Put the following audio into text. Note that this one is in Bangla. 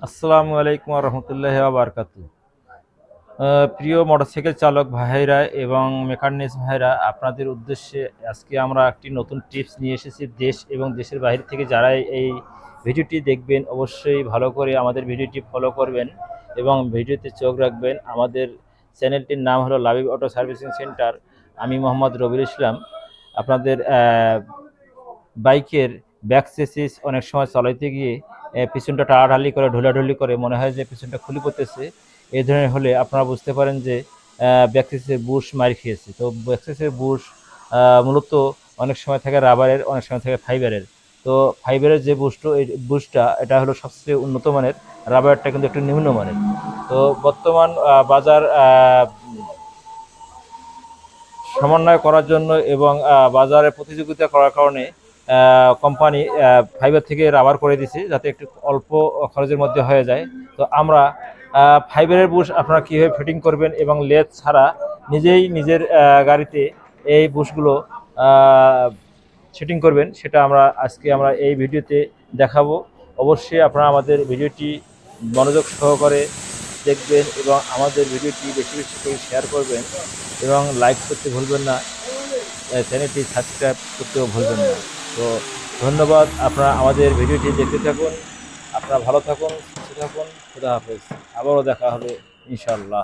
আসসালামু আলাইকুম ওয়া রাহমাতুল্লাহি ওয়া বারাকাতুহু। প্রিয় মোটরসাইকেল চালক ভাইরা এবং মেকানিক্স ভাইরা, আপনাদের উদ্দেশ্যে আজকে আমরা একটি নতুন টিপস নিয়ে এসেছি। দেশ এবং দেশের বাইরে থেকে যারা এই ভিডিওটি দেখবেন অবশ্যই ভালো করে আমাদের ভিডিওটি ফলো করবেন এবং ভিডিওতে চোখ রাখবেন। আমাদের চ্যানেলটির নাম হলো লাবিব অটো সার্ভিসিং সেন্টার। আমি মোহাম্মদ রবিউল ইসলাম। আপনাদের বাইকের ব্যাক চেসিস অনেক সময় চালাইতে গিয়ে পিছনটা টানাটানি করে ঢোলাঢুলি করে মনে হয় যে পিছনটা খুলে পড়তেছে। এই ধরনের হলে আপনারা বুঝতে পারেন যে ব্যাক চেসিসের বুশ মার খেয়েছে। তো ব্যাক চেসিসের বুশ মূলত অনেক সময় থাকে রাবারের, অনেক সময় থাকে ফাইবারের। তো ফাইবারের যে এই বুশটা এটা হলো সবচেয়ে উন্নত মানের, রাবারটা কিন্তু একটু নিম্নমানের। তো বর্তমান বাজার সমন্বয় করার জন্য এবং বাজারে প্রতিযোগিতা করার কারণে কোম্পানি ফাইবার থেকে রাবার করে দিছে যাতে একটু অল্প খরচের মধ্যে হয়ে যায়। তো আমরা ফাইবারের বুশ আপনারা কীভাবে ফিটিং করবেন এবং লেজ ছাড়া নিজেই নিজের গাড়িতে এই বুশগুলো সেটিং করবেন সেটা আমরা এই ভিডিওতে দেখাবো। অবশ্যই আপনারা আমাদের ভিডিওটি মনোযোগ সহকারে দেখবেন এবং আমাদের ভিডিওটি বেশি বেশি করে শেয়ার করবেন এবং লাইক করতে ভুলবেন না, চ্যানেলটি সাবস্ক্রাইব করতেও ভুলবেন না। তো ধন্যবাদ, আপনারা আমাদের ভিডিওটি দেখতে থাকুন। আপনারা ভালো থাকুন, সুস্থ থাকুন। খুদা হাফেজ। আবারও দেখা হবে ইনশাআল্লাহ।